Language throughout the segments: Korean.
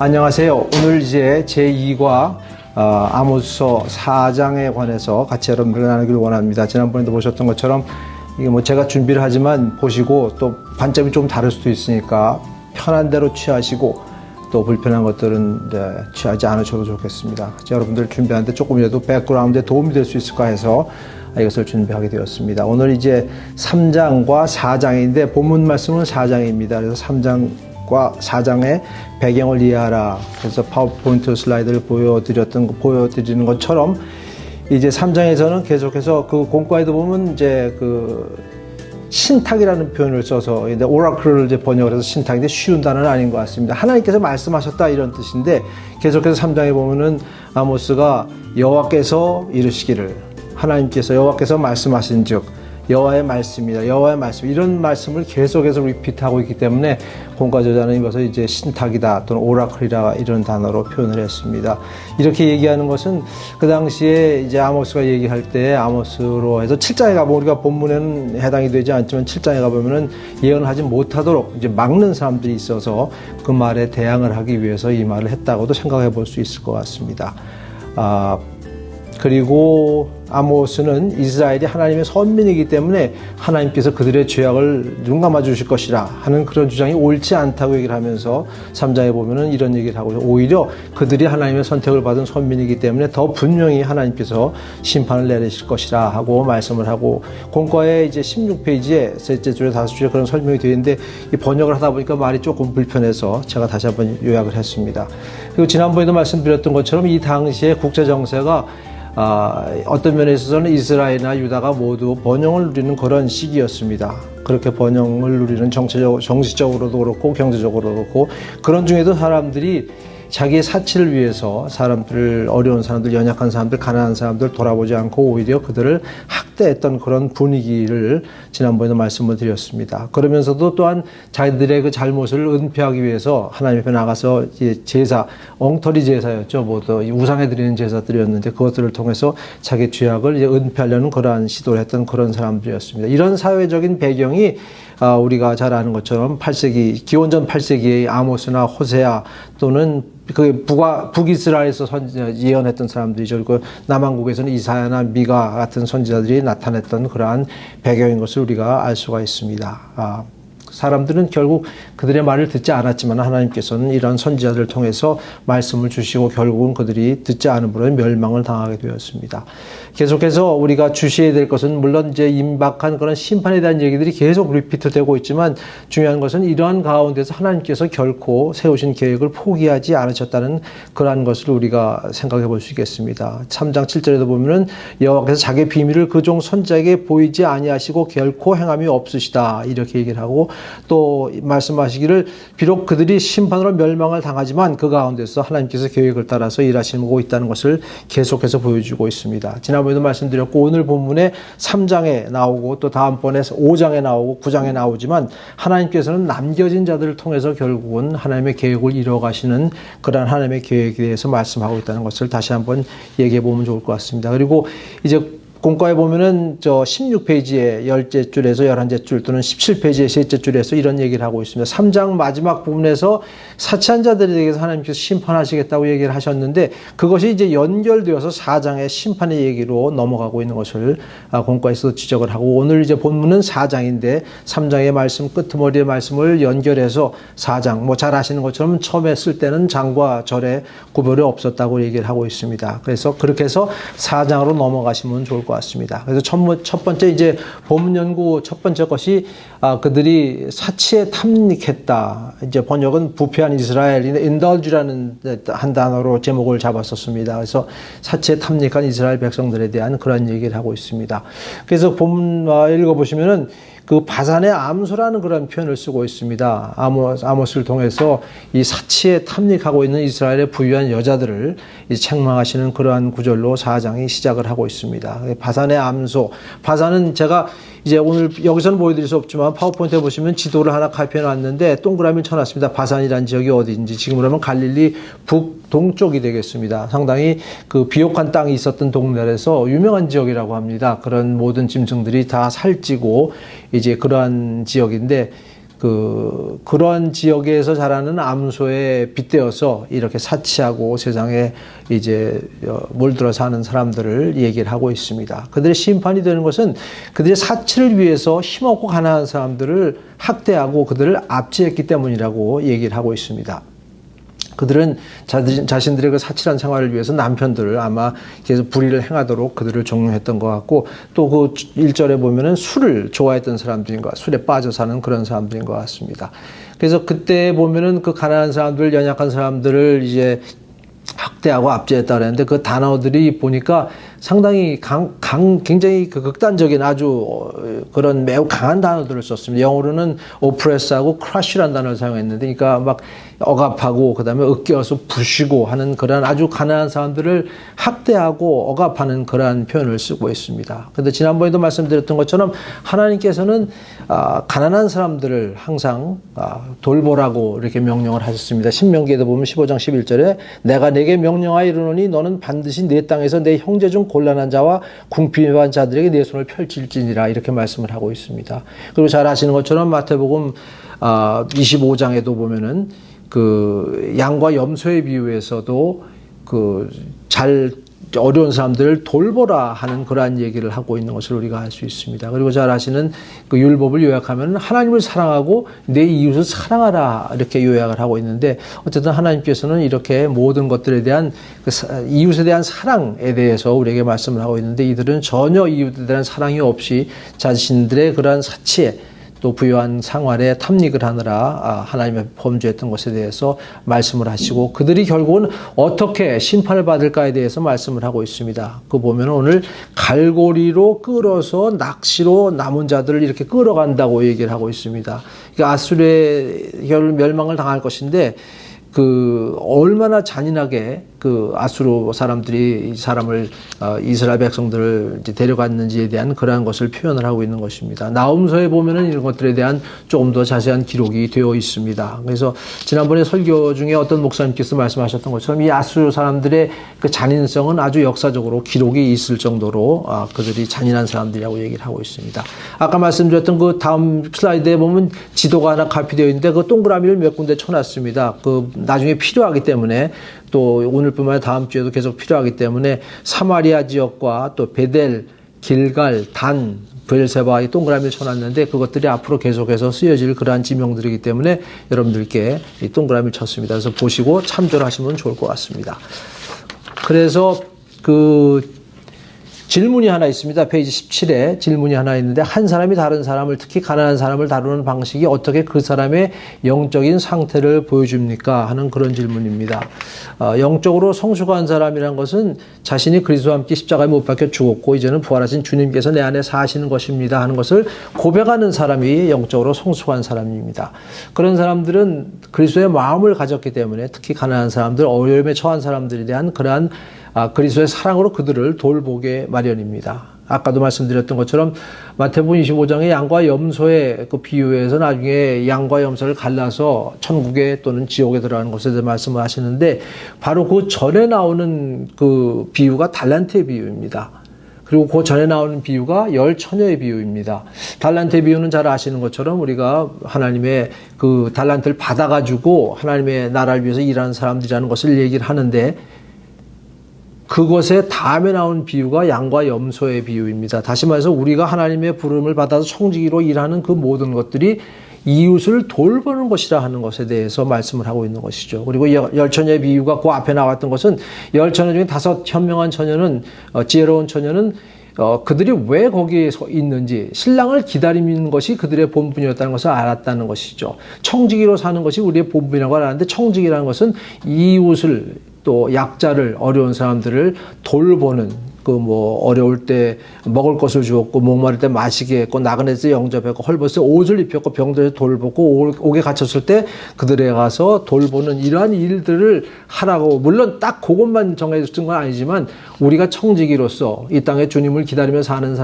안녕하세요. 오늘 이제 제2과 아모스서 4장에 관해서 같이 여러분들과 나누기를 원합니다. 지난번에도 보셨던 것처럼 이게 뭐 제가 준비를 하지만 보시고 또 관점이 좀 다를 수도 있으니까 편한 대로 취하시고 또 불편한 것들은 취하지 않으셔도 좋겠습니다. 여러분들 준비하는데 조금이라도 백그라운드에 도움이 될 수 있을까 해서 이것을 준비하게 되었습니다. 오늘 이제 3장과 4장인데 본문 말씀은 4장입니다. 그래서 3장과 4장의 배경을 이해하라. 그래서 파워포인트 슬라이드를 보여드리는 것처럼 이제 3장에서는 계속해서 그 공과에도 보면 이제 그 신탁이라는 표현을 써서 근데 오라클을 이제 번역을 해서 신탁인데 쉬운 단어는 아닌 것 같습니다. 하나님께서 말씀하셨다 이런 뜻인데 계속해서 3장에 보면은 아모스가 여호와께서 이르시기를 하나님께서 여호와께서 말씀하신즉 여호와의 말씀이다. 여호와의 말씀 이런 말씀을 계속해서 리피트하고 있기 때문에 공과 저자는 이것을 이제 신탁이다 또는 오라클이라 이런 단어로 표현을 했습니다. 이렇게 얘기하는 것은 그 당시에 이제 아모스가 얘기할 때 아모스로 해서 7장에 가보면 우리가 본문에는 해당이 되지 않지만 7장에 가보면은 예언을 하지 못하도록 이제 막는 사람들이 있어서 그 말에 대항을 하기 위해서 이 말을 했다고도 생각해 볼 수 있을 것 같습니다. 그리고 아모스는 이스라엘이 하나님의 선민이기 때문에 하나님께서 그들의 죄악을 눈 감아 주실 것이라 하는 그런 주장이 옳지 않다고 얘기를 하면서 3장에 보면은 이런 얘기를 하고 오히려 그들이 하나님의 선택을 받은 선민이기 때문에 더 분명히 하나님께서 심판을 내리실 것이라 하고 말씀을 하고 공과의 이제 16페이지에 셋째 줄에 다섯 줄에 그런 설명이 되어 있는데 이 번역을 하다 보니까 말이 조금 불편해서 제가 다시 한번 요약을 했습니다. 그리고 지난번에도 말씀드렸던 것처럼 이 당시에 국제 정세가 어떤 면에 있어서는 이스라엘이나 유다가 모두 번영을 누리는 그런 시기였습니다. 그렇게 번영을 누리는 정치적으로도 그렇고 경제적으로도 그렇고 그런 중에도 사람들이 자기의 사치를 위해서 어려운 사람들, 연약한 사람들, 가난한 사람들 돌아보지 않고 오히려 그들을 학대했던 그런 분위기를 지난번에도 말씀을 드렸습니다. 그러면서도 또한 자기들의 그 잘못을 은폐하기 위해서 하나님 앞에 나가서 제사, 엉터리 제사였죠. 모두 우상에 드리는 제사들이었는데 그것들을 통해서 자기 죄악을 은폐하려는 그러한 시도를 했던 그런 사람들이었습니다. 이런 사회적인 배경이 우리가 잘 아는 것처럼 8세기, 기원전 8세기의 아모스나 호세아 또는 그 북이스라엘에서 예언했던 사람들이죠. 그리고 남한국에서는 이사야나 미가 같은 선지자들이 나타냈던 그러한 배경인 것을 우리가 알 수가 있습니다. 사람들은 결국 그들의 말을 듣지 않았지만 하나님께서는 이런 선지자들을 통해서 말씀을 주시고 결국은 그들이 듣지 않음으로 멸망을 당하게 되었습니다. 계속해서 우리가 주시해야 될 것은 물론 이제 임박한 그런 심판에 대한 얘기들이 계속 리피트되고 있지만 중요한 것은 이러한 가운데서 하나님께서 결코 세우신 계획을 포기하지 않으셨다는 그러한 것을 우리가 생각해 볼 수 있겠습니다. 3장 7절에도 보면은 여호와께서 자기의 비밀을 그 종 선지자에게 보이지 아니하시고 결코 행함이 없으시다 이렇게 얘기를 하고 또 말씀하시기를 비록 그들이 심판으로 멸망을 당하지만 그 가운데서 하나님께서 계획을 따라서 일하시고 있다는 것을 계속해서 보여주고 있습니다. 지난번에도 말씀드렸고 오늘 본문에 3장에 나오고 또 다음번에 5장에 나오고 9장에 나오지만 하나님께서는 남겨진 자들을 통해서 결국은 하나님의 계획을 이뤄가시는 그러한 하나님의 계획에 대해서 말씀하고 있다는 것을 다시 한번 얘기해 보면 좋을 것 같습니다. 그리고 이제 공과에 보면은 16페이지에 10째 줄에서 11째 줄 또는 17페이지에 3째 줄에서 이런 얘기를 하고 있습니다. 3장 마지막 부분에서 사치한 자들에 대해서 하나님께서 심판하시겠다고 얘기를 하셨는데 그것이 이제 연결되어서 4장의 심판의 얘기로 넘어가고 있는 것을 공과에서 지적을 하고 오늘 이제 본문은 4장인데 3장의 말씀 끄트머리의 말씀을 연결해서 4장 뭐 잘 아시는 것처럼 처음에 쓸 때는 장과 절의 구별이 없었다고 얘기를 하고 있습니다. 그래서 그렇게 해서 4장으로 넘어가시면 좋을 것 같습니다. 그래서 첫 번째 이제 본문 연구 첫 번째 것이 그들이 사치에 탐닉했다. 이제 번역은 부패한 이스라엘인데 indulge라는 한 단어로 제목을 잡았었습니다. 그래서 사치에 탐닉한 이스라엘 백성들에 대한 그런 얘기를 하고 있습니다. 그래서 본문 읽어보시면은 그 바산의 암소라는 그런 표현을 쓰고 있습니다. 아모스를 통해서 이 사치에 탐닉하고 있는 이스라엘의 부유한 여자들을 책망하시는 그러한 구절로 4장이 시작을 하고 있습니다. 바산의 암소. 바산은 제가 이제 오늘 여기서는 보여드릴 수 없지만 파워포인트에 보시면 지도를 하나 카피해 놨는데 동그라미를 쳐놨습니다. 바산이라는 지역이 어디인지 지금으로 하면 갈릴리 북동쪽이 되겠습니다. 상당히 그 비옥한 땅이 있었던 동네에서 유명한 지역이라고 합니다. 그런 모든 짐승들이 다 살찌고 이제 그러한 지역인데 그런 지역에서 자라는 암소에 빗대어서 이렇게 사치하고 세상에 이제 몰들어 사는 사람들을 얘기를 하고 있습니다. 그들의 심판이 되는 것은 그들의 사치를 위해서 힘없고 가난한 사람들을 학대하고 그들을 압제했기 때문이라고 얘기를 하고 있습니다. 그들은 자신들의 그 사치란 생활을 위해서 남편들을 아마 계속 불의를 행하도록 그들을 종용했던 것 같고, 또 그 1절에 보면은 술을 좋아했던 사람들인 것 같습니다. 술에 빠져 사는 그런 사람들인 것 같습니다. 그래서 그때 보면은 그 가난한 사람들, 연약한 사람들을 이제 학대하고 압제했다 그랬는데, 그 단어들이 보니까 상당히 굉장히 그 극단적인 아주 그런 매우 강한 단어들을 썼습니다. 영어로는 oppress하고 crush라는 단어를 사용했는데, 그러니까 막 억압하고 그다음에 으깨어서 부시고 하는 그런 아주 가난한 사람들을 학대하고 억압하는 그러한 표현을 쓰고 있습니다. 그런데 지난번에도 말씀드렸던 것처럼 하나님께서는 가난한 사람들을 항상 돌보라고 이렇게 명령을 하셨습니다. 신명기에도 보면 15장 11절에 내가 내게 명령하여 이르노니 너는 반드시 내 땅에서 내 형제 중 곤란한 자와 궁핍한 자들에게 내 손을 펼칠지니라, 이렇게 말씀을 하고 있습니다. 그리고 잘 아시는 것처럼 마태복음 25장에도 보면은 그 양과 염소의 비유에서도 어려운 사람들을 돌보라 하는 그러한 얘기를 하고 있는 것을 우리가 알 수 있습니다. 그리고 잘 아시는 그 율법을 요약하면 하나님을 사랑하고 내 이웃을 사랑하라, 이렇게 요약을 하고 있는데, 어쨌든 하나님께서는 이렇게 모든 것들에 대한 이웃에 대한 사랑에 대해서 우리에게 말씀을 하고 있는데, 이들은 전혀 이웃에 대한 사랑이 없이 자신들의 그러한 사치에 또 부유한 생활에 탐닉을 하느라 하나님의 범죄했던 것에 대해서 말씀을 하시고, 그들이 결국은 어떻게 심판을 받을까에 대해서 말씀을 하고 있습니다. 그 보면 오늘 갈고리로 끌어서 낚시로 남은 자들을 이렇게 끌어간다고 얘기를 하고 있습니다. 그러니까 아수르의 멸망을 당할 것인데, 얼마나 잔인하게 아수르 사람들이 이 사람을, 이스라엘 백성들을 이제 데려갔는지에 대한 그러한 것을 표현을 하고 있는 것입니다. 나훔서에 보면은 이런 것들에 대한 조금 더 자세한 기록이 되어 있습니다. 그래서 지난번에 설교 중에 어떤 목사님께서 말씀하셨던 것처럼 이 아수르 사람들의 그 잔인성은 아주 역사적으로 기록이 있을 정도로 그들이 잔인한 사람들이라고 얘기를 하고 있습니다. 아까 말씀드렸던 그 다음 슬라이드에 보면 지도가 하나 가피되어 있는데, 그 동그라미를 몇 군데 쳐놨습니다. 나중에 필요하기 때문에, 또 오늘뿐만 아니라 다음 주에도 계속 필요하기 때문에 사마리아 지역과 또 베델, 길갈, 단, 브엘세바의 동그라미를 쳐놨는데, 그것들이 앞으로 계속해서 쓰여질 그러한 지명들이기 때문에 여러분들께 이 동그라미를 쳤습니다. 그래서 보시고 참조를 하시면 좋을 것 같습니다. 그래서 질문이 하나 있습니다. 페이지 17에 질문이 하나 있는데, 한 사람이 다른 사람을, 특히 가난한 사람을 다루는 방식이 어떻게 그 사람의 영적인 상태를 보여줍니까? 하는 그런 질문입니다. 영적으로 성숙한 사람이라는 것은 자신이 그리스도와 함께 십자가에 못 박혀 죽었고 이제는 부활하신 주님께서 내 안에 사시는 것입니다 하는 것을 고백하는 사람이 영적으로 성숙한 사람입니다. 그런 사람들은 그리스도의 마음을 가졌기 때문에, 특히 가난한 사람들, 어려움에 처한 사람들에 대한 그러한 그리스도의 사랑으로 그들을 돌보게 마련입니다. 아까도 말씀드렸던 것처럼 마태복음 25장의 양과 염소의 그 비유에서 나중에 양과 염소를 갈라서 천국에 또는 지옥에 들어가는 것에 대해서 말씀을 하시는데, 바로 그 전에 나오는 그 비유가 달란트의 비유입니다. 그리고 그 전에 나오는 비유가 열 처녀의 비유입니다. 달란트의 비유는 잘 아시는 것처럼 우리가 하나님의 그 달란트를 받아가지고 하나님의 나라를 위해서 일하는 사람들이라는 것을 얘기를 하는데, 그것에 다음에 나온 비유가 양과 염소의 비유입니다. 다시 말해서 우리가 하나님의 부름을 받아서 청지기로 일하는 그 모든 것들이 이웃을 돌보는 것이라 하는 것에 대해서 말씀을 하고 있는 것이죠. 그리고 열처녀의 비유가 그 앞에 나왔던 것은, 열처녀 중에 5 현명한 처녀는, 지혜로운 처녀는 그들이 왜 거기에 서 있는지, 신랑을 기다리는 것이 그들의 본분이었다는 것을 알았다는 것이죠. 청지기로 사는 것이 우리의 본분이라고 알았는데, 청지기라는 것은 이웃을, 또 약자를, 어려운 사람들을 돌보는, 어려울 때 먹을 것을 주었고, 목마를 때 마시게 했고, 나그네에서 영접했고, 헐벗을 때 옷을 입혔고, 병들을 돌보고, 옥에 갇혔을 때 그들에 가서 돌보는 이러한 일들을 하라고, 물론 딱 그것만 정해진 건 아니지만, 우리가 청지기로서 이 땅에 주님을 기다리며 사는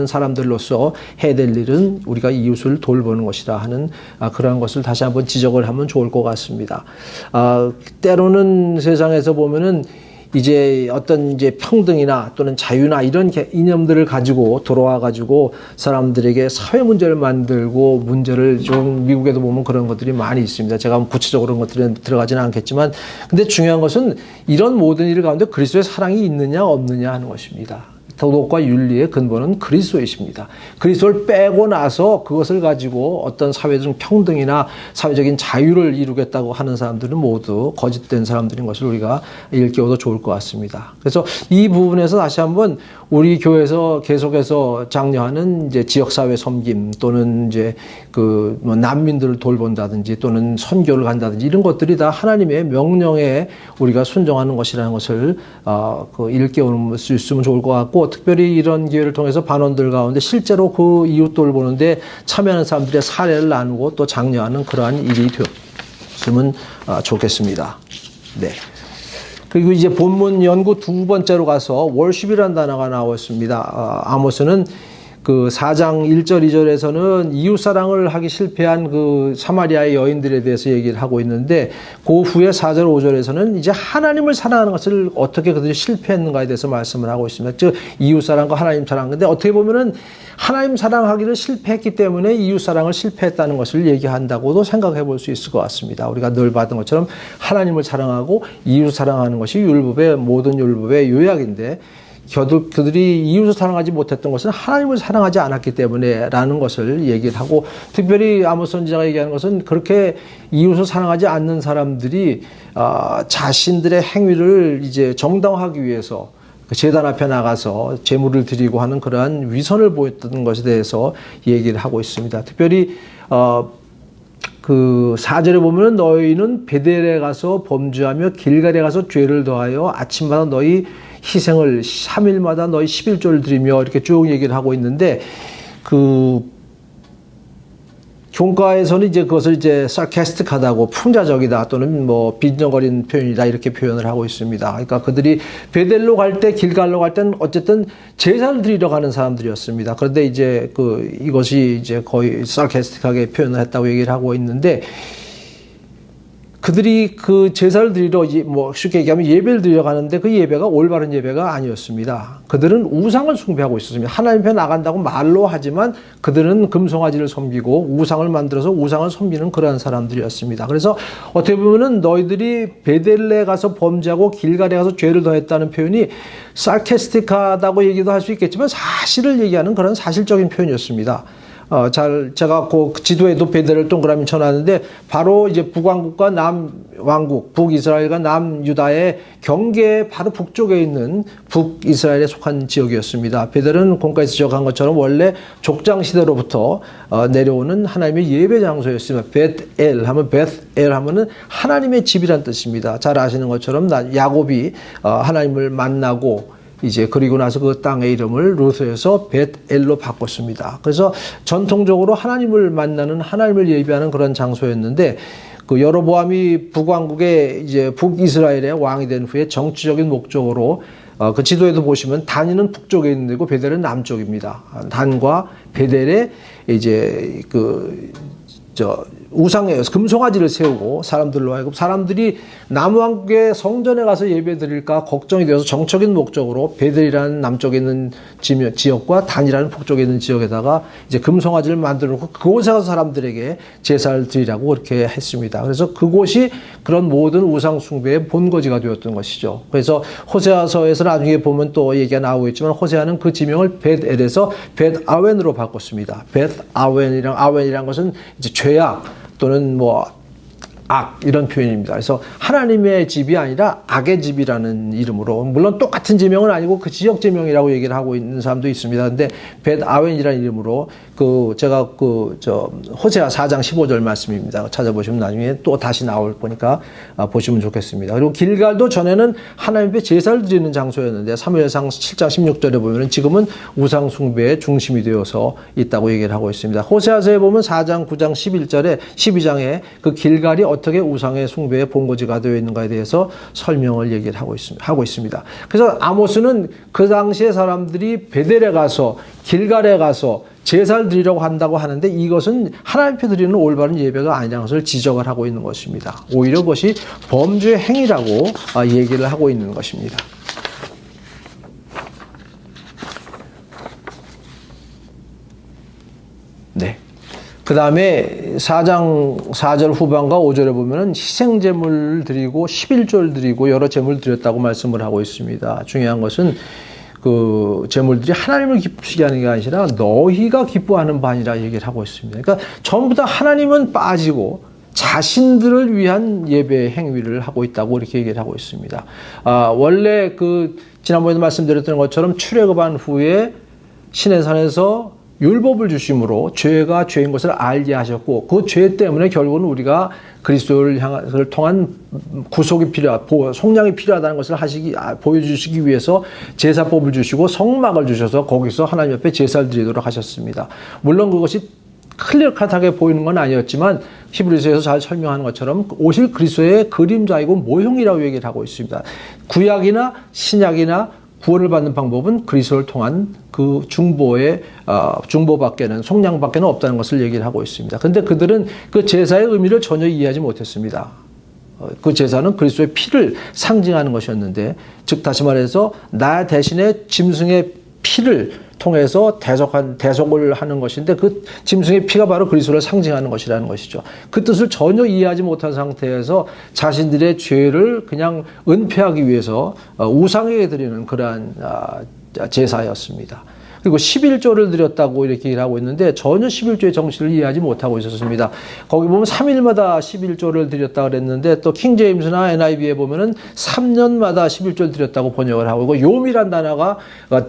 사람들로서 해야 될 일은 우리가 이웃을 돌보는 것이다 하는 그러한 것을 다시 한번 지적을 하면 좋을 것 같습니다. 때로는 세상에서 보면은 이제 어떤 이제 평등이나 또는 자유나 이런 이념들을 가지고 돌아와 가지고 사람들에게 사회 문제를 만들고 문제를 좀 미국에도 보면 그런 것들이 많이 있습니다. 제가 구체적으로 그런 것들은 들어가지는 않겠지만, 근데 중요한 것은 이런 모든 일 가운데 그리스도의 사랑이 있느냐 없느냐 하는 것입니다. 도덕과 윤리의 근본은 그리스도이십니다. 그리스도를 빼고 나서 그것을 가지고 어떤 사회적 평등이나 사회적인 자유를 이루겠다고 하는 사람들은 모두 거짓된 사람들인 것을 우리가 일깨워도 좋을 것 같습니다. 그래서 이 부분에서 다시 한번 우리 교회에서 계속해서 장려하는 이제 지역사회 섬김 또는 이제 그 뭐 난민들을 돌본다든지 또는 선교를 간다든지 이런 것들이 다 하나님의 명령에 우리가 순종하는 것이라는 것을 일깨울 수 있으면 좋을 것 같고, 특별히 이런 기회를 통해서 반원들 가운데 실제로 그 이웃 돌보는데 참여하는 사람들의 사례를 나누고 또 장려하는 그러한 일이 되었으면 좋겠습니다. 네. 그리고 이제 본문 연구 두 번째로 가서 월십이라는 단어가 나왔습니다. 아모스는 그 4장 1절 2절에서는 이웃사랑을 하기 실패한 그 사마리아의 여인들에 대해서 얘기를 하고 있는데, 그 후에 4절 5절에서는 이제 하나님을 사랑하는 것을 어떻게 그들이 실패했는가에 대해서 말씀을 하고 있습니다. 즉 이웃사랑과 하나님 사랑. 근데 어떻게 보면은 하나님 사랑하기를 실패했기 때문에 이웃사랑을 실패했다는 것을 얘기한다고도 생각해 볼 수 있을 것 같습니다. 우리가 늘 받은 것처럼 하나님을 사랑하고 이웃 사랑하는 것이 율법의 모든 율법의 요약인데, 그들이 이웃을 사랑하지 못했던 것은 하나님을 사랑하지 않았기 때문에 라는 것을 얘기를 하고, 특별히 아모스 선지자가 얘기하는 것은 그렇게 이웃을 사랑하지 않는 사람들이 자신들의 행위를 이제 정당화하기 위해서 제단 앞에 나가서 제물을 드리고 하는 그러한 위선을 보였던 것에 대해서 얘기를 하고 있습니다. 특별히 그 4절에 보면은 너희는 베델에 가서 범죄하며 길갈에 가서 죄를 더하여 아침마다 너희 희생을 3일마다 너희 11조를 드리며 이렇게 쭉 얘기를 하고 있는데, 그 교과에서는 이제 그것을 이제 sarcastic하다고 풍자적이다 또는 뭐 빈정거리는 표현이다 이렇게 표현을 하고 있습니다. 그러니까 그들이 베델로 갈 때, 길갈로 갈 때는 어쨌든 제사를 드리러 가는 사람들이었습니다. 그런데 이제 이것이 이제 거의 sarcastic하게 표현을 했다고 얘기를 하고 있는데, 그들이 그 제사를 드리러 뭐 쉽게 얘기하면 예배를 드리러 가는데 그 예배가 올바른 예배가 아니었습니다. 그들은 우상을 숭배하고 있었습니다. 하나님 앞에 나간다고 말로 하지만 그들은 금송아지를 섬기고 우상을 만들어서 우상을 섬기는 그러한 사람들이었습니다. 그래서 어떻게 보면은 너희들이 베델레에 가서 범죄하고 길갈에 가서 죄를 더했다는 표현이 sarcastic하다고 얘기도 할 수 있겠지만 사실을 얘기하는 그런 사실적인 표현이었습니다. 제가 그 지도에도 베델을 동그라미 쳐놨는데, 바로 이제 북왕국과 남왕국, 북이스라엘과 남유다의 경계의 바로 북쪽에 있는 북이스라엘에 속한 지역이었습니다. 베델은 공가에서 지적한 것처럼 원래 족장 시대로부터 내려오는 하나님의 예배 장소였습니다. 벳엘 하면 벳엘 하면은 하나님의 집이란 뜻입니다. 잘 아시는 것처럼 야곱이 하나님을 만나고 이제 그리고 나서 그 땅의 이름을 루스에서 벳엘로 바꿨습니다. 그래서 전통적으로 하나님을 만나는, 하나님을 예배하는 그런 장소였는데, 그 여로보암이 북왕국의 이제 북이스라엘의 왕이 된 후에 정치적인 목적으로 그 지도에도 보시면 단위는 북쪽에 있는 데고 베델은 남쪽입니다. 단과 베델에 이제 우상에 금송아지를 세우고 사람들로 하여금 사람들이 남왕국의 성전에 가서 예배 드릴까 걱정이 되어서 정적인 목적으로 베델이라는 남쪽에 있는 지역과 단이라는 북쪽에 있는 지역에다가 이제 금송아지를 만들어 놓고 그곳에 가서 사람들에게 제사를 드리라고 그렇게 했습니다. 그래서 그곳이 그런 모든 우상 숭배의 본거지가 되었던 것이죠. 그래서 호세아서에서 나중에 보면 또 얘기가 나오고 있지만, 호세아는 그 지명을 벳엘에서 벳아웬으로 바꿨습니다. 아웬이란 것은 이제 죄악 또는 뭐 악 이런 표현입니다. 그래서 하나님의 집이 아니라 악의 집이라는 이름으로, 물론 똑같은 지명은 아니고 그 지역 지명이라고 얘기를 하고 있는 사람도 있습니다. 근데 벳아웬이라는 이름으로 제가 호세아 4장 15절 말씀입니다. 찾아보시면 나중에 또 다시 나올 거니까 보시면 좋겠습니다. 그리고 길갈도 전에는 하나님 앞에 제사를 드리는 장소였는데 사무엘상 7장 16절에 보면은 지금은 우상 숭배의 중심이 되어서 있다고 얘기를 하고 있습니다. 호세아서에 보면 4장 9장 11절에 12장에 그 길갈이 어떻게 우상의 숭배의 본거지가 되어 있는가에 대해서 설명을 얘기를 하고 있습니다. 그래서 아모스는 그 당시에 사람들이 베델에 가서 길갈에 가서 제사를 드리려고 한다고 하는데 이것은 하나님 앞에 드리는 올바른 예배가 아니라는 것을 지적을 하고 있는 것입니다. 오히려 그것이 범죄의 행위라고 얘기를 하고 있는 것입니다. 네. 그 다음에 4장 4절 후반과 5절에 보면은 희생제물을 드리고 11조를 드리고 여러 제물을 드렸다고 말씀을 하고 있습니다. 중요한 것은 그 제물들이 하나님을 기쁘시게 하는 게 아니라 너희가 기뻐하는 바니라 얘기를 하고 있습니다. 그러니까 전부 다 하나님은 빠지고 자신들을 위한 예배 행위를 하고 있다고 이렇게 얘기를 하고 있습니다. 원래 그 지난번에도 말씀드렸던 것처럼 출애굽한 후에 시내산에서 율법을 주심으로 죄가 죄인 것을 알게 하셨고 그 죄 때문에 결국은 우리가 그리스도를 통한 구속이 속량이 필요하다는 것을 보여주시기 위해서 제사법을 주시고 성막을 주셔서 거기서 하나님 앞에 제사를 드리도록 하셨습니다. 물론 그것이 클리어컷하게 보이는 건 아니었지만 히브리서에서 잘 설명하는 것처럼 오실 그리스도의 그림자이고 모형이라고 얘기를 하고 있습니다. 구약이나 신약이나 구원을 받는 방법은 그리스도를 통한 그 중보밖에는 속량밖에는 없다는 것을 얘기를 하고 있습니다. 그런데 그들은 그 제사의 의미를 전혀 이해하지 못했습니다. 그 제사는 그리스도의 피를 상징하는 것이었는데, 즉 다시 말해서 나 대신에 짐승의 피를 통해서 대속을 하는 것인데 그 짐승의 피가 바로 그리스도를 상징하는 것이라는 것이죠. 그 뜻을 전혀 이해하지 못한 상태에서 자신들의 죄를 그냥 은폐하기 위해서 우상에게 드리는 그러한 제사였습니다. 그리고 11조를 드렸다고 이렇게 얘기를 하고 있는데 전혀 11조의 정신을 이해하지 못하고 있었습니다. 거기 보면 3일마다 11조를 드렸다고 그랬는데 또 킹제임스나 NIV에 보면은 3년마다 11조를 드렸다고 번역을 하고 있고 요미란 단어가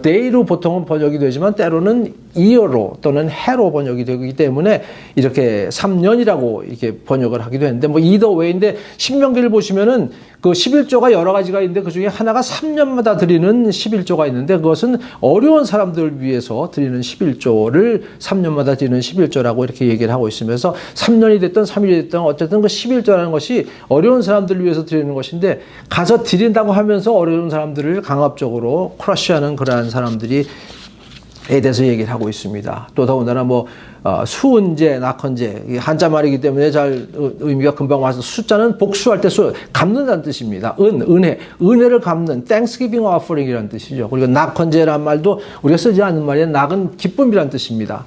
day로 보통은 번역이 되지만 때로는 year로 또는 해로 번역이 되기 때문에 이렇게 3년이라고 이렇게 번역을 하기도 했는데 뭐 either way인데 신명기를 보시면은 그 11조가 여러 가지가 있는데 그 중에 하나가 3년마다 드리는 11조가 있는데 그것은 어려운 사람들을 위해서 드리는 11조를 3년마다 드리는 11조라고 이렇게 얘기를 하고 있으면서 3년이 됐든 3일이 됐든 어쨌든 그 11조라는 것이 어려운 사람들을 위해서 드리는 것인데 가서 드린다고 하면서 어려운 사람들을 강압적으로 크러쉬하는 그러한 사람들이 에 대해서 얘기를 하고 있습니다. 또 더군다나 수은제, 낙헌제, 한자 말이기 때문에 잘 의미가 금방 와서 숫자는 복수할 때 갚는다는 뜻입니다. 은혜를 갚는 Thanksgiving offering이라는 뜻이죠. 그리고 낙헌제란 말도 우리가 쓰지 않는 말이에요. 낙은 기쁨이라는 뜻입니다.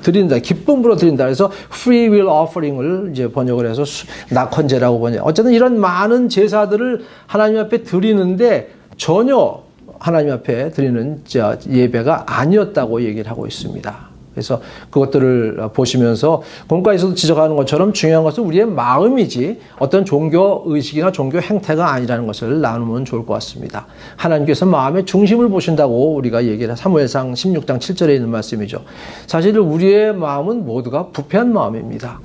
드린다, 기쁨으로 드린다. 그래서 free will offering을 이제 번역을 해서 낙헌제라고 번역. 어쨌든 이런 많은 제사들을 하나님 앞에 드리는데 전혀 하나님 앞에 드리는 예배가 아니었다고 얘기를 하고 있습니다. 그래서 그것들을 보시면서 본과에서도 지적하는 것처럼 중요한 것은 우리의 마음이지 어떤 종교 의식이나 종교 행태가 아니라는 것을 나누면 좋을 것 같습니다. 하나님께서 마음의 중심을 보신다고 우리가 얘기를 사무엘상 16장 7절에 있는 말씀이죠. 사실 우리의 마음은 모두가 부패한 마음입니다.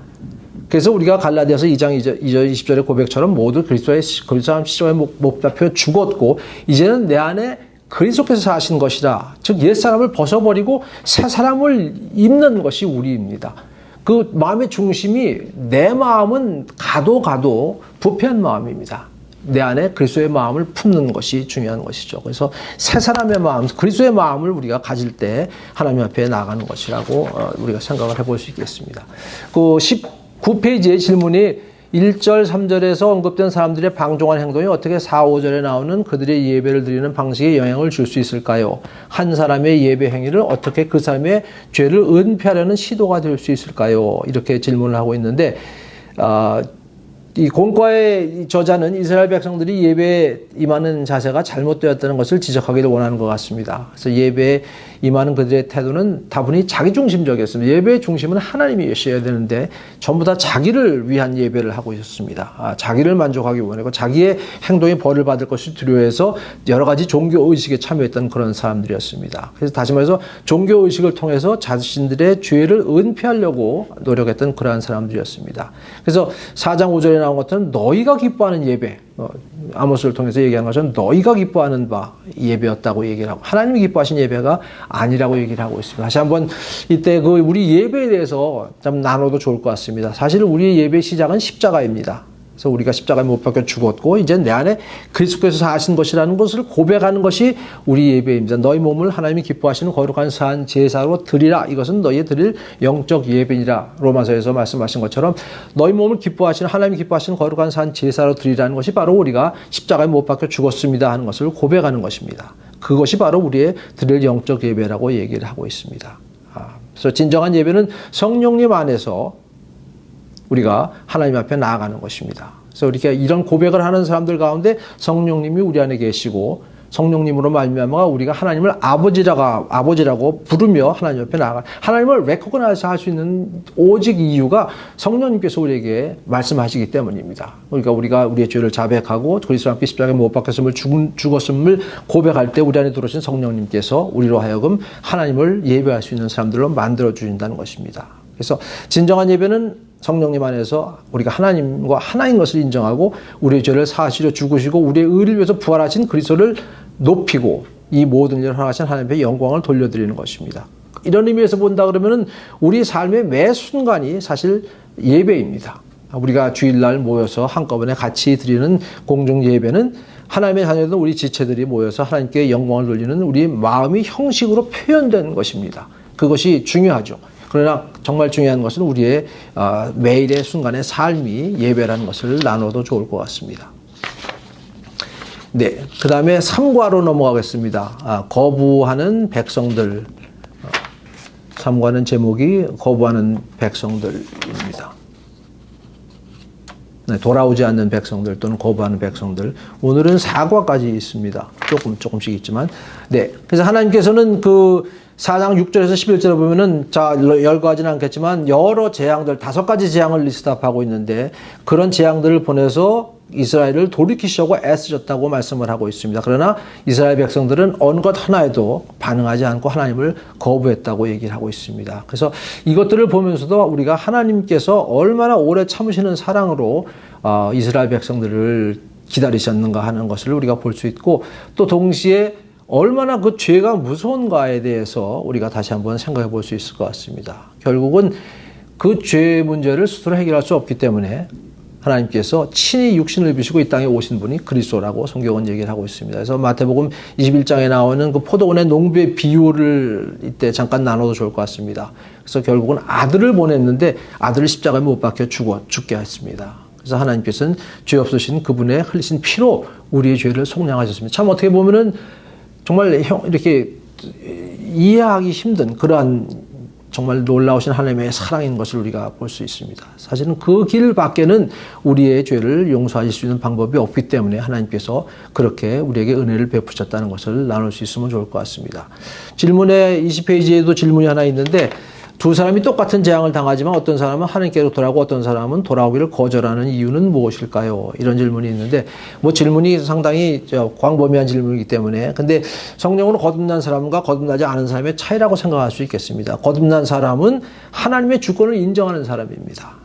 그래서 우리가 갈라디아서 2장 2절 20절의 고백처럼 모두 그리스도의 십자가에 못 박혀 죽었고 이제는 내 안에 그리스도께서 사신 것이라. 즉 옛사람을 벗어버리고 새 사람을 입는 것이 우리입니다. 그 마음의 중심이 내 마음은 가도 부패한 마음입니다. 내 안에 그리스도의 마음을 품는 것이 중요한 것이죠. 그래서 새 사람의 마음, 그리스도의 마음을 우리가 가질 때 하나님 앞에 나가는 것이라고 우리가 생각을 해볼 수 있겠습니다. 그 19페이지의 질문이 1절, 3절에서 언급된 사람들의 방종한 행동이 어떻게 4, 5절에 나오는 그들의 예배를 드리는 방식에 영향을 줄 수 있을까요? 한 사람의 예배 행위를 어떻게 그 사람의 죄를 은폐하려는 시도가 될 수 있을까요? 이렇게 질문을 하고 있는데 이 공과의 저자는 이스라엘 백성들이 예배에 임하는 자세가 잘못되었다는 것을 지적하기를 원하는 것 같습니다. 그래서 예배에 임하는 그들의 태도는 다분히 자기중심적이었습니다. 예배의 중심은 하나님이셔야 되는데 전부 다 자기를 위한 예배를 하고 있었습니다. 자기를 만족하기 원하고 자기의 행동이 벌을 받을 것을 두려워해서 여러 가지 종교의식에 참여했던 그런 사람들이었습니다. 그래서 다시 말해서 종교의식을 통해서 자신들의 죄를 은폐하려고 노력했던 그러한 사람들이었습니다. 그래서 4장 5절에 나온 것처럼 너희가 기뻐하는 예배, 아모스를 통해서 얘기한 것처럼 너희가 기뻐하는 바 예배였다고 얘기를 하고 하나님이 기뻐하신 예배가 아니라고 얘기를 하고 있습니다. 다시 한번 이때 우리 예배에 대해서 좀 나눠도 좋을 것 같습니다. 사실 우리의 예배 시작은 십자가입니다. 그래서 우리가 십자가에 못 박혀 죽었고 이제 내 안에 그리스도께서 사신 것이라는 것을 고백하는 것이 우리 예배입니다. 너희 몸을 하나님이 기뻐하시는 거룩한 산 제사로 드리라. 이것은 너희의 드릴 영적 예배니라. 로마서에서 말씀하신 것처럼 너희 몸을 기뻐하시는 하나님이 기뻐하시는 거룩한 산 제사로 드리라는 것이 바로 우리가 십자가에 못 박혀 죽었습니다 하는 것을 고백하는 것입니다. 그것이 바로 우리의 드릴 영적 예배라고 얘기를 하고 있습니다. 그래서 진정한 예배는 성령님 안에서 우리가 하나님 앞에 나아가는 것입니다. 그래서 이렇게 이런 고백을 하는 사람들 가운데 성령님이 우리 안에 계시고 성령님으로 말미암아 우리가 하나님을 아버지라고 부르며 하나님 앞에 나아가 하나님을 레코그나이즈 할 수 있는 오직 이유가 성령님께서 우리에게 말씀하시기 때문입니다. 그러니까 우리가 우리의 죄를 자백하고 그리스도 함께 십자가에 못 박혔음을 죽었음을 고백할 때 우리 안에 들어오신 성령님께서 우리로 하여금 하나님을 예배할 수 있는 사람들로 만들어 주신다는 것입니다. 그래서 진정한 예배는 성령님 안에서 우리가 하나님과 하나인 것을 인정하고 우리의 죄를 사하시려 죽으시고 우리의 의를 위해서 부활하신 그리스도를 높이고 이 모든 일을 허락하신 하나님의 영광을 돌려드리는 것입니다. 이런 의미에서 본다 그러면은 우리 삶의 매 순간이 사실 예배입니다. 우리가 주일날 모여서 한꺼번에 같이 드리는 공중 예배는 하나님의 자녀들 우리 지체들이 모여서 하나님께 영광을 돌리는 우리 마음이 형식으로 표현된 것입니다. 그것이 중요하죠. 그러나 정말 중요한 것은 우리의 매일의 순간의 삶이 예배라는 것을 나눠도 좋을 것 같습니다. 네, 그 다음에 3과로 넘어가겠습니다. 거부하는 백성들. 3과는 제목이 거부하는 백성들입니다. 네, 돌아오지 않는 백성들 또는 거부하는 백성들. 오늘은 4과까지 있습니다. 조금씩 있지만. 네, 그래서 하나님께서는 그 4장 6절에서 11절에 보면은 열거하지는 않겠지만 여러 재앙들 5가지 재앙을 리스트업하고 있는데 그런 재앙들을 보내서 이스라엘을 돌이키시려고 애쓰셨다고 말씀을 하고 있습니다. 그러나 이스라엘 백성들은 어느 것 하나에도 반응하지 않고 하나님을 거부했다고 얘기를 하고 있습니다. 그래서 이것들을 보면서도 우리가 하나님께서 얼마나 오래 참으시는 사랑으로 이스라엘 백성들을 기다리셨는가 하는 것을 우리가 볼 수 있고 또 동시에 얼마나 그 죄가 무서운가에 대해서 우리가 다시 한번 생각해 볼 수 있을 것 같습니다. 결국은 그 죄 문제를 스스로 해결할 수 없기 때문에 하나님께서 친히 육신을 입으시고 이 땅에 오신 분이 그리스도라고 성경은 얘기를 하고 있습니다. 그래서 마태복음 21장에 나오는 그 포도원의 농부의 비유를 이때 잠깐 나눠도 좋을 것 같습니다. 그래서 결국은 아들을 보냈는데 아들을 십자가에 못 박혀 죽게 했습니다. 그래서 하나님께서는 죄 없으신 그분의 흘리신 피로 우리의 죄를 속량하셨습니다. 참 어떻게 보면은 정말 이렇게 이해하기 힘든 그러한 정말 놀라우신 하나님의 사랑인 것을 우리가 볼 수 있습니다. 사실은 그 길 밖에는 우리의 죄를 용서하실 수 있는 방법이 없기 때문에 하나님께서 그렇게 우리에게 은혜를 베푸셨다는 것을 나눌 수 있으면 좋을 것 같습니다. 질문의 20페이지에도 질문이 하나 있는데 두 사람이 똑같은 재앙을 당하지만 어떤 사람은 하나님께로 돌아오고 어떤 사람은 돌아오기를 거절하는 이유는 무엇일까요? 이런 질문이 있는데 뭐 질문이 상당히 광범위한 질문이기 때문에 근데 성령으로 거듭난 사람과 거듭나지 않은 사람의 차이라고 생각할 수 있겠습니다. 거듭난 사람은 하나님의 주권을 인정하는 사람입니다.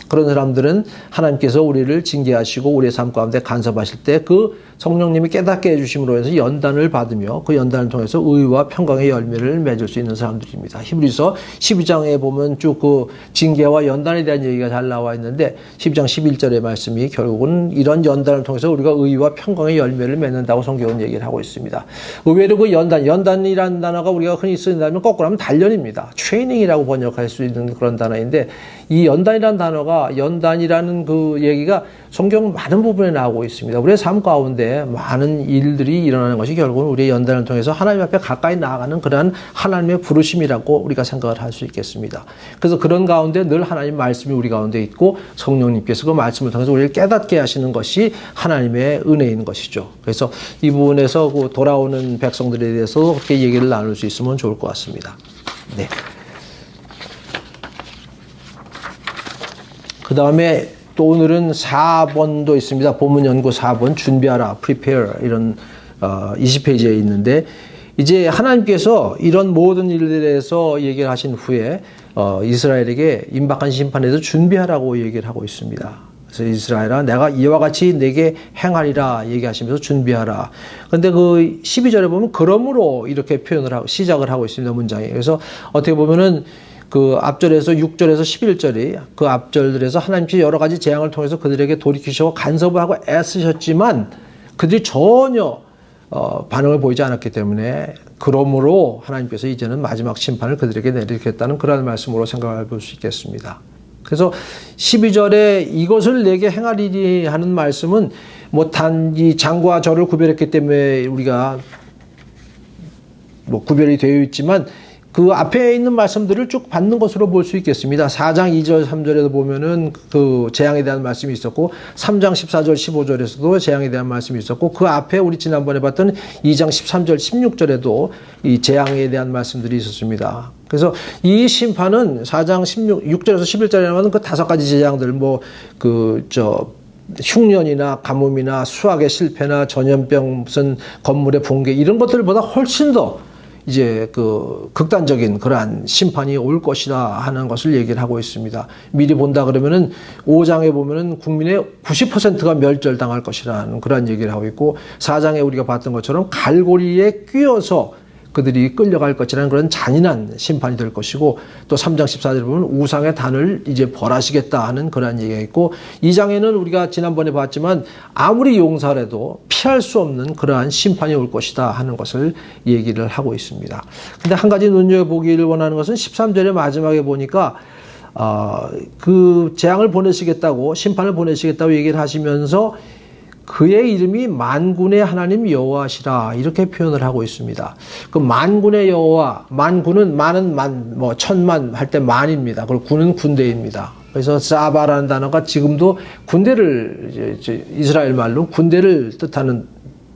그런 사람들은 하나님께서 우리를 징계하시고 우리의 삶 가운데 간섭하실 때 그 성령님이 깨닫게 해주심으로 해서 연단을 받으며 그 연단을 통해서 의와 평강의 열매를 맺을 수 있는 사람들입니다. 히브리서 12장에 보면 쭉 그 징계와 연단에 대한 얘기가 잘 나와 있는데 12장 11절의 말씀이 결국은 이런 연단을 통해서 우리가 의와 평강의 열매를 맺는다고 성경은 얘기를 하고 있습니다. 의외로 그 연단이라는 단어가 우리가 흔히 쓰는다면 거꾸로 하면 단련입니다. 트레이닝이라고 번역할 수 있는 그런 단어인데 이 연단이라는 단어가 연단이라는 그 얘기가 성경 많은 부분에 나오고 있습니다. 우리의 삶 가운데 많은 일들이 일어나는 것이 결국은 우리의 연단을 통해서 하나님 앞에 가까이 나아가는 그러한 하나님의 부르심이라고 우리가 생각을 할 수 있겠습니다. 그래서 그런 가운데 늘 하나님 말씀이 우리 가운데 있고 성령님께서 그 말씀을 통해서 우리를 깨닫게 하시는 것이 하나님의 은혜인 것이죠. 그래서 이 부분에서 그 돌아오는 백성들에 대해서 그렇게 얘기를 나눌 수 있으면 좋을 것 같습니다. 네. 그 다음에 또 오늘은 4번도 있습니다. 본문 연구 4번 준비하라, prepare 이런 20페이지에 있는데 이제 하나님께서 이런 모든 일들에 대해서 얘기를 하신 후에 이스라엘에게 임박한 심판에 대해서 준비하라고 얘기를 하고 있습니다. 그래서 이스라엘아 내가 이와 같이 내게 행하리라 얘기하시면서 준비하라. 그런데 그 12절에 보면 그러므로 이렇게 표현을 하고 시작을 하고 있습니다. 문장에. 그래서 어떻게 보면은 그 앞절에서 6절에서 11절이 그 앞절들에서 하나님께서 여러 가지 재앙을 통해서 그들에게 돌이키시고 간섭을 하고 애쓰셨지만 그들이 전혀 반응을 보이지 않았기 때문에 그러므로 하나님께서 이제는 마지막 심판을 그들에게 내리겠다는 그런 말씀으로 생각해 볼 수 있겠습니다. 그래서 12절에 이것을 내게 행하리니 하는 말씀은 뭐 단 이 장과 절을 구별했기 때문에 우리가 뭐 구별이 되어 있지만 그 앞에 있는 말씀들을 쭉 받는 것으로 볼 수 있겠습니다. 4장 2절 3절에도 보면은 그 재앙에 대한 말씀이 있었고 3장 14절 15절에서도 재앙에 대한 말씀이 있었고 그 앞에 우리 지난번에 봤던 2장 13절 16절에도 이 재앙에 대한 말씀들이 있었습니다. 그래서 이 심판은 4장 6절에서 11절에 나오는 그 5가지 재앙들 흉년이나 가뭄이나 수학의 실패나 전염병 무슨 건물의 붕괴 이런 것들보다 훨씬 더 이제 그 극단적인 그러한 심판이 올 것이다 하는 것을 얘기를 하고 있습니다. 미리 본다 그러면은 5장에 보면은 국민의 90%가 멸절당할 것이라는 그런 얘기를 하고 있고 4장에 우리가 봤던 것처럼 갈고리에 끼어서 그들이 끌려갈 것이라는 그런 잔인한 심판이 될 것이고 또 3장 14절에 보면 우상의 단을 이제 벌하시겠다 하는 그런 얘기가 있고 2장에는 우리가 지난번에 봤지만 아무리 용서를 해도 피할 수 없는 그러한 심판이 올 것이다 하는 것을 얘기를 하고 있습니다. 근데 한 가지 눈여겨보기를 원하는 것은 13절의 마지막에 보니까 그 재앙을 보내시겠다고 심판을 보내시겠다고 얘기를 하시면서 그의 이름이 만군의 하나님 여호와시라 이렇게 표현을 하고 있습니다. 그 만군의 여호와, 만군은 만은 뭐 천만 할 때 만입니다. 그리고 군은 군대입니다. 그래서 사바라는 단어가 지금도 군대를 이스라엘 말로 군대를 뜻하는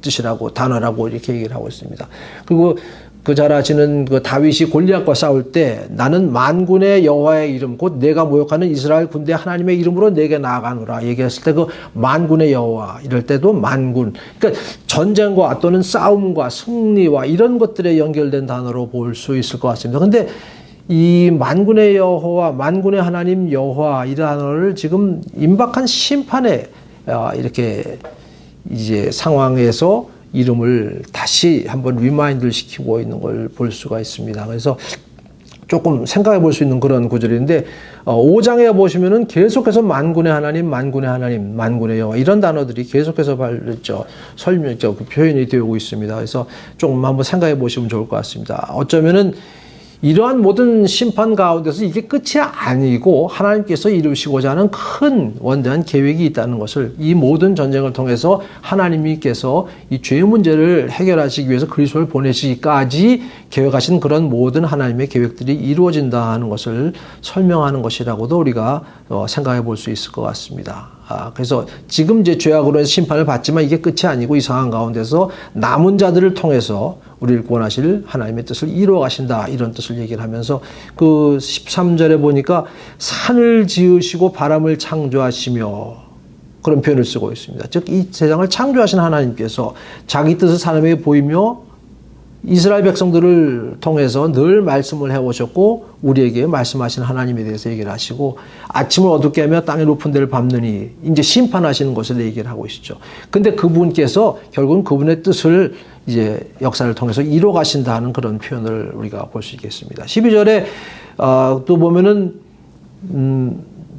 뜻이라고 단어라고 이렇게 얘기를 하고 있습니다. 그리고 그 잘 아시는 그 다윗이 골리앗과 싸울 때 나는 만군의 여호와의 이름 곧 내가 모욕하는 이스라엘 군대 하나님의 이름으로 내게 나아가노라 얘기했을 때 그 만군의 여호와 이럴 때도 만군 그러니까 전쟁과 또는 싸움과 승리와 이런 것들에 연결된 단어로 볼 수 있을 것 같습니다. 근데 이 만군의 여호와 만군의 하나님 여호와 이 단어를 지금 임박한 심판에 이렇게 이제 상황에서 이름을 다시 한번 리마인드를 시키고 있는 걸 볼 수가 있습니다. 그래서 조금 생각해 볼 수 있는 그런 구절인데 5장에 보시면은 계속해서 만군의 하나님, 만군의 하나님, 만군의 여호와 이런 단어들이 계속해서 그 표현이 되고 있습니다. 그래서 조금 한번 생각해 보시면 좋을 것 같습니다. 어쩌면은 이러한 모든 심판 가운데서 이게 끝이 아니고 하나님께서 이루시고자 하는 큰 원대한 계획이 있다는 것을 이 모든 전쟁을 통해서 하나님께서 이 죄의 문제를 해결하시기 위해서 그리스도를 보내시기까지 계획하신 그런 모든 하나님의 계획들이 이루어진다 하는 것을 설명하는 것이라고도 우리가 생각해 볼 수 있을 것 같습니다. 그래서 지금 이제 죄악으로 해서 심판을 받지만 이게 끝이 아니고 이 상황 가운데서 남은 자들을 통해서 우리를 구원하실 하나님의 뜻을 이루어 가신다 이런 뜻을 얘기를 하면서 그 13절에 보니까 산을 지으시고 바람을 창조하시며 그런 표현을 쓰고 있습니다. 즉 이 세상을 창조하신 하나님께서 자기 뜻을 사람에게 보이며 이스라엘 백성들을 통해서 늘 말씀을 해오셨고 우리에게 말씀하신 하나님에 대해서 얘기를 하시고 아침을 어둡게 하며 땅의 높은 데를 밟느니 이제 심판하시는 것을 얘기를 하고 있죠. 근데 그분께서 결국은 그분의 뜻을 이제 역사를 통해서 이루어 가신다는 그런 표현을 우리가 볼 수 있겠습니다. 12절에 또 보면은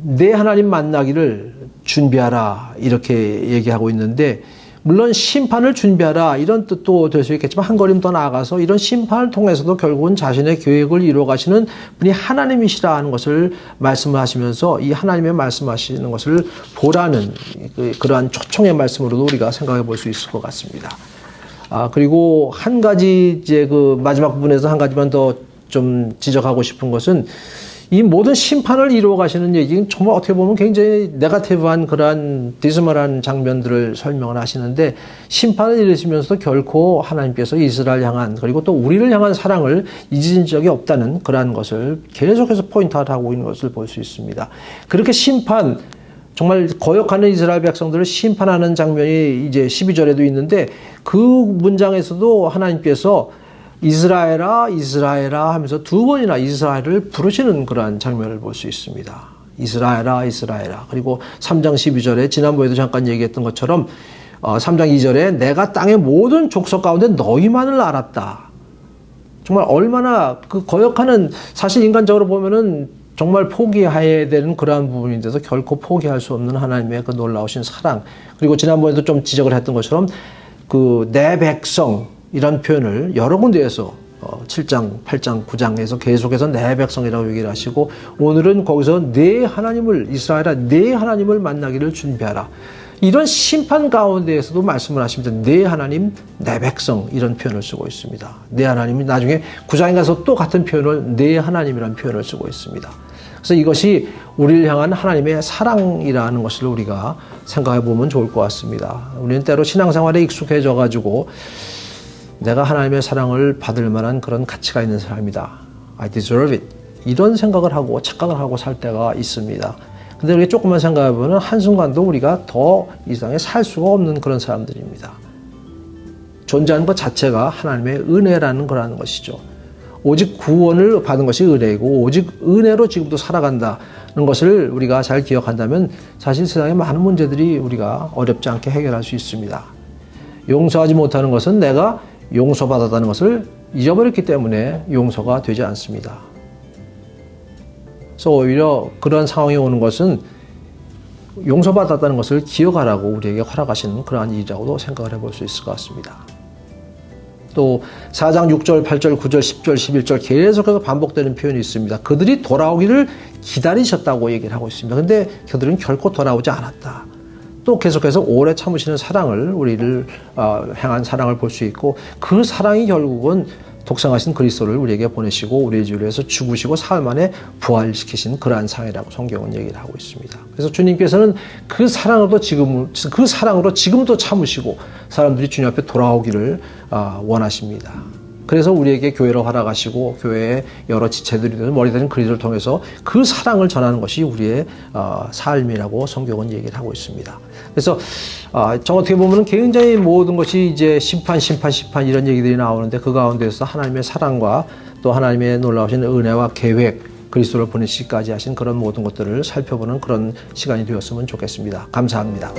내 하나님 만나기를 준비하라 이렇게 얘기하고 있는데 물론 심판을 준비하라 이런 뜻도 될 수 있겠지만 한 걸음 더 나아가서 이런 심판을 통해서도 결국은 자신의 계획을 이루어 가시는 분이 하나님이시라 하는 것을 말씀을 하시면서 이 하나님의 말씀하시는 것을 보라는 그러한 초청의 말씀으로도 우리가 생각해 볼 수 있을 것 같습니다. 그리고 한 가지 이제 그 마지막 부분에서 한 가지만 더 좀 지적하고 싶은 것은 이 모든 심판을 이루어 가시는 얘기는 정말 어떻게 보면 굉장히 네거티브한 그러한 디스멀한 장면들을 설명을 하시는데 심판을 이루시면서도 결코 하나님께서 이스라엘 향한 그리고 또 우리를 향한 사랑을 잊은 적이 없다는 그러한 것을 계속해서 포인트하고 있는 것을 볼 수 있습니다. 그렇게 심판 정말 거역하는 이스라엘 백성들을 심판하는 장면이 이제 12절에도 있는데 그 문장에서도 하나님께서 이스라엘아 이스라엘아 하면서 두 번이나 이스라엘을 부르시는 그러한 장면을 볼 수 있습니다. 이스라엘아 이스라엘아. 그리고 3장 12절에 지난번에도 잠깐 얘기했던 것처럼 3장 2절에 내가 땅의 모든 족속 가운데 너희만을 알았다. 정말 얼마나 그 거역하는, 사실 인간적으로 보면은 정말 포기해야 되는 그러한 부분인데도 결코 포기할 수 없는 하나님의 그 놀라우신 사랑. 그리고 지난번에도 좀 지적을 했던 것처럼 그 내 백성 이런 표현을 여러 군데에서 7장, 8장, 9장에서 계속해서 내 백성이라고 얘기를 하시고, 오늘은 거기서 내 하나님을, 이스라엘아 내 하나님을 만나기를 준비하라. 이런 심판 가운데에서도 말씀을 하십니다. 내 하나님, 내 백성 이런 표현을 쓰고 있습니다. 내 하나님이 나중에 9장에 가서 또 같은 표현을 내 하나님이라는 표현을 쓰고 있습니다. 그래서 이것이 우리를 향한 하나님의 사랑이라는 것을 우리가 생각해 보면 좋을 것 같습니다. 우리는 때로 신앙생활에 익숙해져 가지고 내가 하나님의 사랑을 받을 만한 그런 가치가 있는 사람이다. I deserve it. 이런 생각을 하고 착각을 하고 살 때가 있습니다. 근데 우리 조금만 생각해 보면 한순간도 우리가 더 이 세상에 살 수가 없는 그런 사람들입니다. 존재하는 것 자체가 하나님의 은혜라는 거라는 것이죠. 오직 구원을 받은 것이 은혜이고 오직 은혜로 지금도 살아간다는 것을 우리가 잘 기억한다면 사실 세상의 많은 문제들이 우리가 어렵지 않게 해결할 수 있습니다. 용서하지 못하는 것은 내가 용서받았다는 것을 잊어버렸기 때문에 용서가 되지 않습니다. 그래서 오히려 그런 상황이 오는 것은 용서받았다는 것을 기억하라고 우리에게 허락하시는 그러한 일이라고도 생각을 해볼 수 있을 것 같습니다. 또 4장 6절, 8절, 9절, 10절, 11절 계속해서 반복되는 표현이 있습니다. 그들이 돌아오기를 기다리셨다고 얘기를 하고 있습니다. 근데 그들은 결코 돌아오지 않았다. 또 계속해서 오래 참으시는 사랑을, 우리를 향한 사랑을 볼 수 있고, 그 사랑이 결국은 독생하신 그리스도를 우리에게 보내시고 우리의 죄를 위해서 죽으시고 사흘 만에 부활시키신 그러한 상이라고 성경은 얘기를 하고 있습니다. 그래서 주님께서는 그 사랑으로 지금도 참으시고 사람들이 주님 앞에 돌아오기를 원하십니다. 그래서 우리에게 교회를 허락하시고 교회의 여러 지체들이 되는 머리들인 그리스도를 통해서 그 사랑을 전하는 것이 우리의 삶이라고 성경은 얘기를 하고 있습니다. 그래서 저 어떻게 보면 굉장히 모든 것이 이제 심판 이런 얘기들이 나오는데, 그 가운데서 하나님의 사랑과 또 하나님의 놀라우신 은혜와 계획, 그리스도를 보내시기까지 하신 그런 모든 것들을 살펴보는 그런 시간이 되었으면 좋겠습니다. 감사합니다.